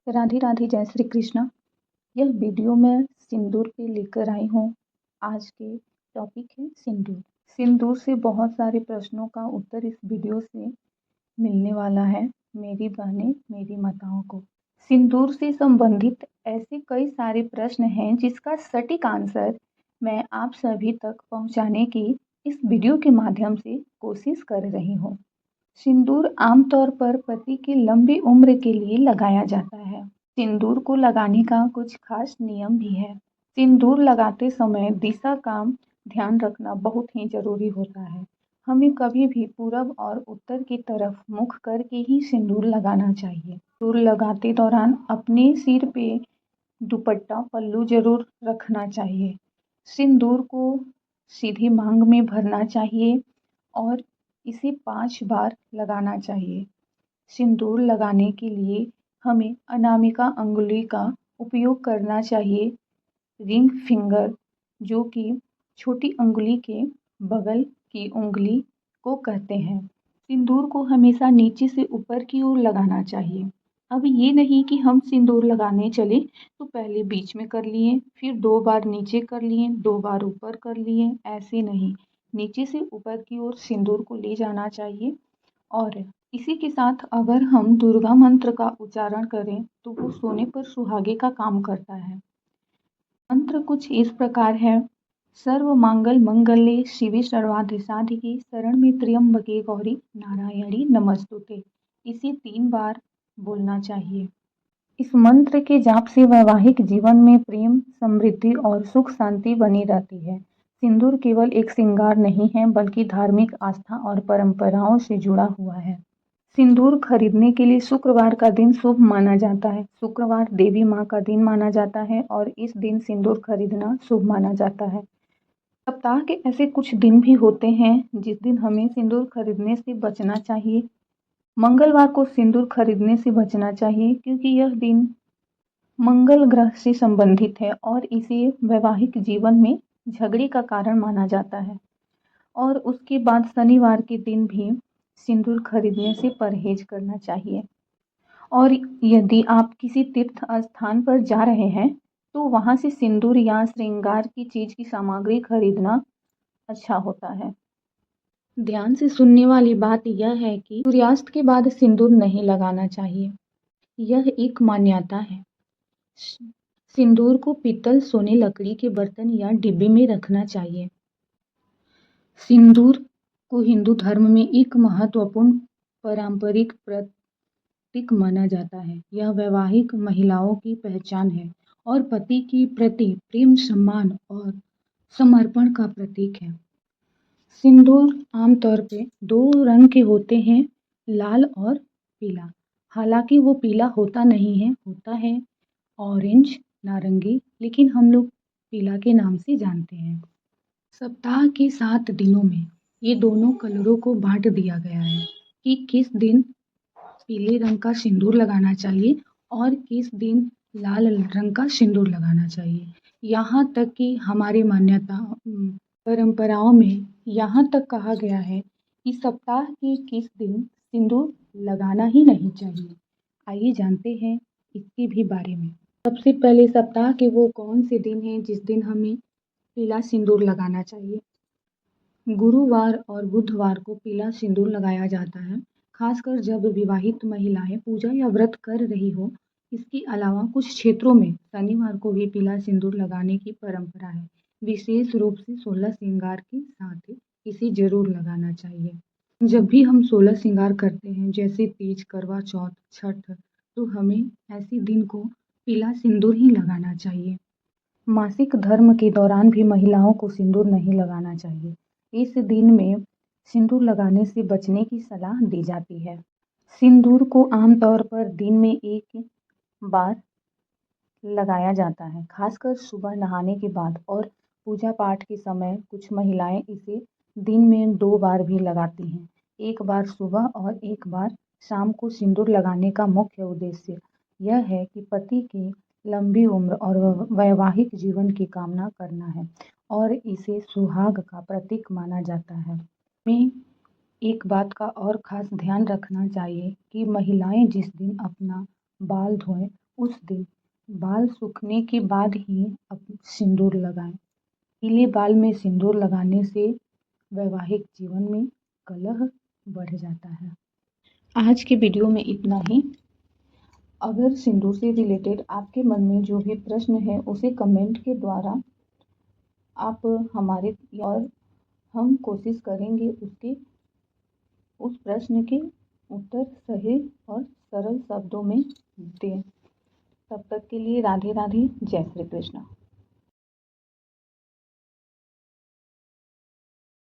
राधे राधे, जय श्री कृष्ण। यह वीडियो मैं सिंदूर पे लेकर आई हूँ। आज के टॉपिक है सिंदूर। सिंदूर से बहुत सारे प्रश्नों का उत्तर इस वीडियो से मिलने वाला है मेरी बहनें, मेरी माताओं को। सिंदूर से संबंधित ऐसे कई सारे प्रश्न हैं जिसका सटीक आंसर मैं आप सभी तक पहुँचाने की इस वीडियो के माध्यम से कोशिश कर रही हूँ। सिंदूर आमतौर पर पति की लंबी उम्र के लिए लगाया जाता है। सिंदूर को लगाने का कुछ खास नियम भी है। सिंदूर लगाते समय दिशा का ध्यान रखना बहुत ही जरूरी होता है। हमें कभी भी पूरब और उत्तर की तरफ मुख करके ही सिंदूर लगाना चाहिए। सिंदूर लगाते दौरान अपने सिर पे दुपट्टा पल्लू जरूर रखना चाहिए। सिंदूर को सीधी मांग में भरना चाहिए और इसे 5 बार लगाना चाहिए। सिंदूर लगाने के लिए हमें अनामिका अंगुली का उपयोग करना चाहिए। रिंग फिंगर, जो कि छोटी अंगुली के बगल की उंगली को कहते हैं। सिंदूर को हमेशा नीचे से ऊपर की ओर लगाना चाहिए। अब ये नहीं कि हम सिंदूर लगाने चले तो पहले बीच में कर लिए, फिर 2 बार नीचे कर लिए, 2 बार ऊपर कर लिए, ऐसे नहीं। नीचे से ऊपर की ओर सिंदूर को ले जाना चाहिए। और इसी के साथ अगर हम दुर्गा मंत्र का उच्चारण करें तो वो सोने पर सुहागे का काम करता है। मंत्र कुछ इस प्रकार है: सर्व मांगल मंगल्ये शिवे सर्वार्थ साधिके शरण्ये त्र्यंबके गौरी नारायणी नमस्तुते। इसे 3 बार बोलना चाहिए। इस मंत्र के जाप से वैवाहिक जीवन में प्रेम, समृद्धि और सुख शांति बनी रहती है। सिंदूर केवल एक श्रृंगार नहीं है बल्कि धार्मिक आस्था और परंपराओं से जुड़ा हुआ है। सिंदूर खरीदने के लिए शुक्रवार का दिन शुभ माना जाता है। शुक्रवार देवी माँ का दिन माना जाता है और इस दिन सिंदूर खरीदना शुभ माना जाता है। सप्ताह के ऐसे कुछ दिन भी होते हैं जिस दिन हमें सिंदूर खरीदने से बचना चाहिए। मंगलवार को सिंदूर खरीदने से बचना चाहिए क्योंकि यह दिन मंगल ग्रह से संबंधित है और इसे वैवाहिक जीवन में झगड़े का कारण माना जाता है। और उसके बाद शनिवार के दिन भी सिंदूर खरीदने से परहेज करना चाहिए। और यदि आप किसी तीर्थ स्थान पर जा रहे हैं तो वहाँ से सिंदूर या श्रृंगार की चीज़ की सामग्री खरीदना अच्छा होता है। ध्यान से सुनने वाली बात यह है कि सूर्यास्त के बाद सिंदूर नहीं लगाना चाहिए। यह एक मान्यता है। सिंदूर को पीतल, सोने, लकड़ी के बर्तन या डिब्बे में रखना चाहिए। सिंदूर को हिंदू धर्म में एक महत्वपूर्ण पारंपरिक प्रतीक माना जाता है। यह वैवाहिक महिलाओं की पहचान है और पति के प्रति प्रेम, सम्मान और समर्पण का प्रतीक है। सिंदूर आमतौर पे 2 रंग के होते हैं, लाल और पीला। हालांकि वो पीला होता नहीं है, होता है ऑरेंज, नारंगी, लेकिन हम लोग पीला के नाम से जानते हैं। सप्ताह के 7 दिनों में ये दोनों कलरों को बांट दिया गया है कि किस दिन पीले रंग का सिंदूर लगाना चाहिए और किस दिन लाल रंग का सिंदूर लगाना चाहिए। यहाँ तक कि हमारी मान्यता परंपराओं में यहाँ तक कहा गया है कि सप्ताह के किस दिन सिंदूर लगाना ही नहीं चाहिए। आइए जानते हैं इसके भी बारे में। सबसे पहले सप्ताह के वो कौन से दिन हैं जिस दिन हमें पीला सिंदूर लगाना चाहिए। गुरुवार और बुधवार को पीला सिंदूर लगाया जाता है, खासकर जब विवाहित महिलाएं पूजा या व्रत कर रही हो। इसके अलावा कुछ क्षेत्रों में शनिवार को भी पीला सिंदूर लगाने की परंपरा है। विशेष रूप से 16 श्रृंगार के साथ इसे जरूर लगाना चाहिए। जब भी हम 16 श्रृंगार करते हैं, जैसे तीज, करवा चौथ, छठ, तो हमें ऐसे दिन को पीला सिंदूर ही लगाना चाहिए। मासिक धर्म के दौरान भी महिलाओं को सिंदूर नहीं लगाना चाहिए। इस दिन में सिंदूर लगाने से बचने की सलाह दी जाती है। सिंदूर को आमतौर पर दिन में 1 बार लगाया जाता है, खासकर सुबह नहाने के बाद और पूजा पाठ के समय। कुछ महिलाएं इसे दिन में 2 बार भी लगाती हैं, 1 बार सुबह और 1 बार शाम को। सिंदूर लगाने का मुख्य उद्देश्य यह है कि पति की लंबी उम्र और वैवाहिक जीवन की कामना करना है और इसे सुहाग का प्रतीक माना जाता है। में एक बात का और खास ध्यान रखना चाहिए कि महिलाएं जिस दिन अपना बाल धोएं उस दिन बाल सूखने के बाद ही अब सिंदूर लगाएं। गीले बाल में सिंदूर लगाने से वैवाहिक जीवन में कलह बढ़ जाता है। आज के वीडियो में इतना ही। अगर सिंदूर से रिलेटेड आपके मन में जो भी प्रश्न है उसे कमेंट के द्वारा आप हमारे और हम कोशिश करेंगे उस प्रश्न के उत्तर सही और सरल शब्दों में दें। तब तक के लिए राधे राधे, जय श्री कृष्ण।